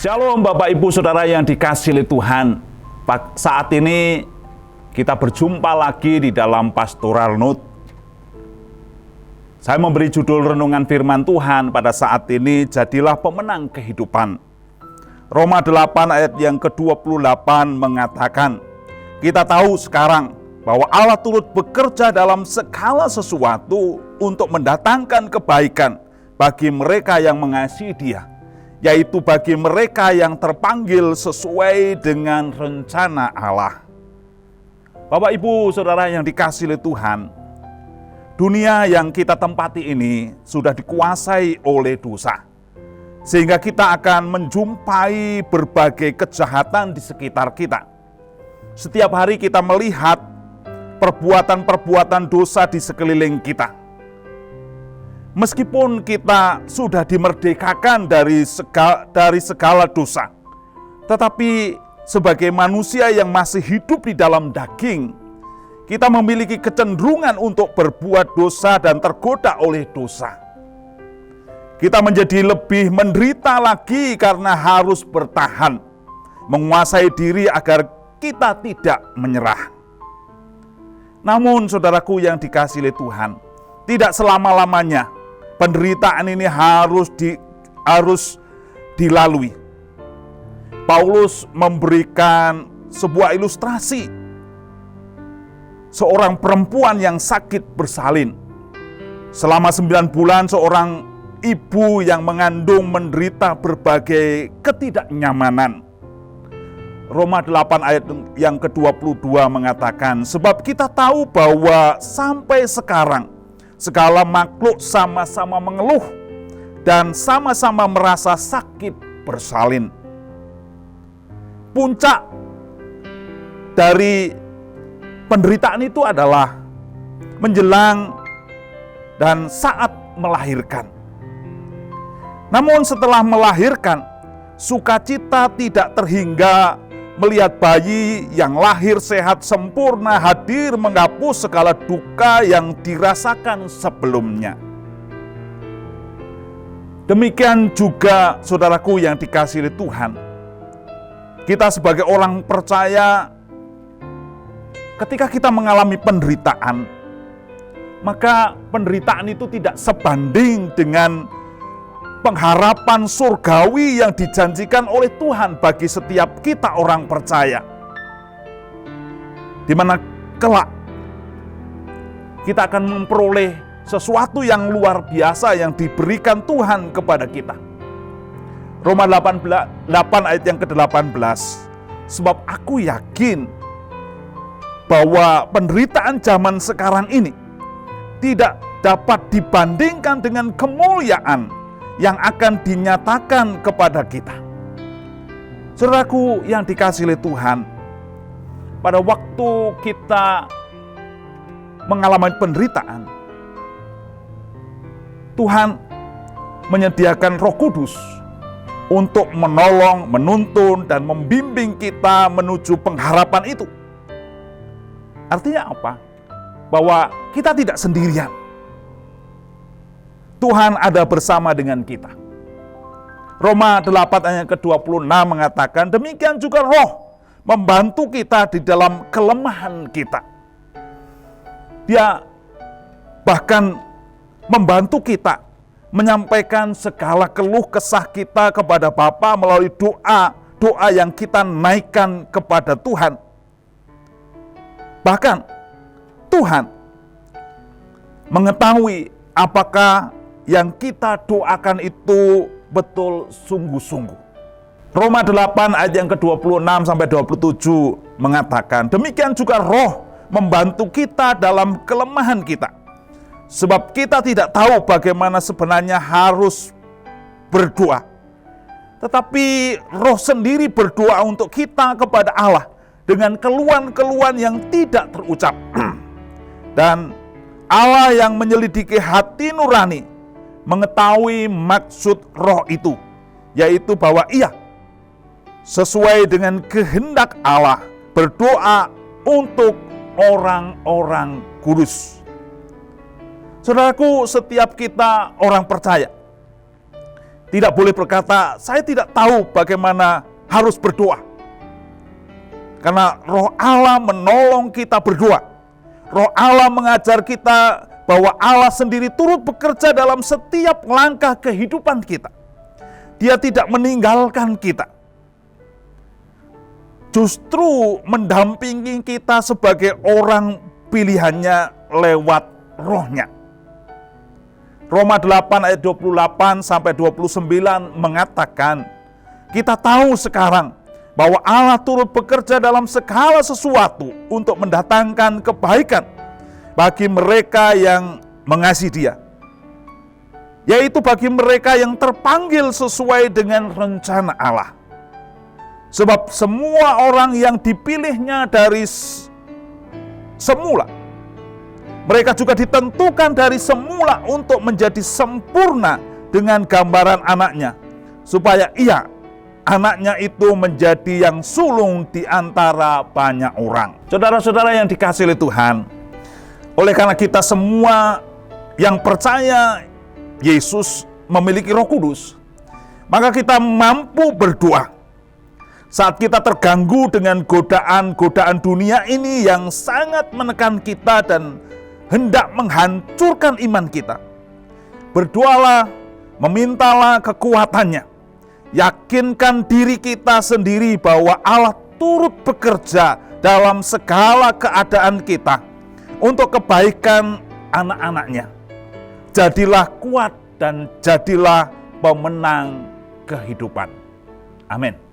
Shalom Bapak Ibu Saudara yang dikasihi oleh Tuhan. Saat ini kita berjumpa lagi di dalam Pastoral Note. Saya memberi judul renungan firman Tuhan pada saat ini, jadilah pemenang kehidupan. Roma 8 ayat yang ke-28 mengatakan, kita tahu sekarang bahwa Allah turut bekerja dalam segala sesuatu untuk mendatangkan kebaikan bagi mereka yang mengasihi Dia, yaitu bagi mereka yang terpanggil sesuai dengan rencana Allah. Bapak Ibu Saudara yang dikasihi oleh Tuhan, dunia yang kita tempati ini sudah dikuasai oleh dosa, sehingga kita akan menjumpai berbagai kejahatan di sekitar kita. Setiap hari kita melihat perbuatan-perbuatan dosa di sekeliling kita. Meskipun kita sudah dimerdekakan dari segala dosa, tetapi sebagai manusia yang masih hidup di dalam daging, kita memiliki kecenderungan untuk berbuat dosa dan tergoda oleh dosa. Kita menjadi lebih menderita lagi karena harus bertahan, menguasai diri agar kita tidak menyerah. Namun saudaraku yang dikasihi oleh Tuhan, tidak selama-lamanya penderitaan ini harus dilalui. Paulus memberikan sebuah ilustrasi seorang perempuan yang sakit bersalin. Selama 9 bulan seorang ibu yang mengandung menderita berbagai ketidaknyamanan. Roma 8 ayat yang ke-22 mengatakan, sebab kita tahu bahwa sampai sekarang segala makhluk sama-sama mengeluh dan sama-sama merasa sakit bersalin. Puncak dari penderitaan itu adalah menjelang dan saat melahirkan. Namun setelah melahirkan, sukacita tidak terhingga melihat bayi yang lahir sehat sempurna hadir menghapus segala duka yang dirasakan sebelumnya. Demikian juga saudaraku yang dikasihi Tuhan, kita sebagai orang percaya, ketika kita mengalami penderitaan, maka penderitaan itu tidak sebanding dengan pengharapan surgawi yang dijanjikan oleh Tuhan bagi setiap kita orang percaya. Di mana kelak kita akan memperoleh sesuatu yang luar biasa yang diberikan Tuhan kepada kita. Roma 8 ayat yang ke-18, sebab aku yakin bahwa penderitaan zaman sekarang ini tidak dapat dibandingkan dengan kemuliaan yang akan dinyatakan kepada kita. Saudaraku yang dikasihi oleh Tuhan, pada waktu kita mengalami penderitaan, Tuhan menyediakan Roh Kudus untuk menolong, menuntun, dan membimbing kita menuju pengharapan itu. Artinya apa? Bahwa kita tidak sendirian. Tuhan ada bersama dengan kita. Roma 8 ayat ke-26 mengatakan, demikian juga Roh membantu kita di dalam kelemahan kita. Dia bahkan membantu kita menyampaikan segala keluh kesah kita kepada Bapa melalui doa yang kita naikkan kepada Tuhan. Bahkan Tuhan mengetahui apakah yang kita doakan itu betul sungguh-sungguh. Roma 8 ayat yang ke-26 sampai 27 mengatakan, demikian juga Roh membantu kita dalam kelemahan kita. Sebab kita tidak tahu bagaimana sebenarnya harus berdoa. Tetapi Roh sendiri berdoa untuk kita kepada Allah dengan keluhan-keluhan yang tidak terucap. Dan Allah yang menyelidiki hati nurani mengetahui maksud Roh itu, yaitu bahwa Ia sesuai dengan kehendak Allah berdoa untuk orang-orang kudus. Saudaraku, setiap kita orang percaya, tidak boleh berkata, saya tidak tahu bagaimana harus berdoa. Karena Roh Allah menolong kita berdoa. Roh Allah mengajar kita bahwa Allah sendiri turut bekerja dalam setiap langkah kehidupan kita. Dia tidak meninggalkan kita. Justru mendampingi kita sebagai orang pilihannya lewat Roh-Nya. Roma 8 ayat 28 sampai 29 mengatakan, kita tahu sekarang bahwa Allah turut bekerja dalam segala sesuatu untuk mendatangkan kebaikan bagi mereka yang mengasihi Dia, yaitu bagi mereka yang terpanggil sesuai dengan rencana Allah. Sebab semua orang yang dipilihnya dari semula, mereka juga ditentukan dari semula untuk menjadi sempurna dengan gambaran anaknya, supaya ia, anaknya itu menjadi yang sulung di antara banyak orang. Saudara-saudara yang dikasihi oleh Tuhan, oleh karena kita semua yang percaya Yesus memiliki Roh Kudus, maka kita mampu berdoa saat kita terganggu dengan godaan-godaan dunia ini yang sangat menekan kita dan hendak menghancurkan iman kita. Berdoalah, memintalah kekuatannya. Yakinkan diri kita sendiri bahwa Allah turut bekerja dalam segala keadaan kita untuk kebaikan anak-anaknya. Jadilah kuat dan jadilah pemenang kehidupan. Amin.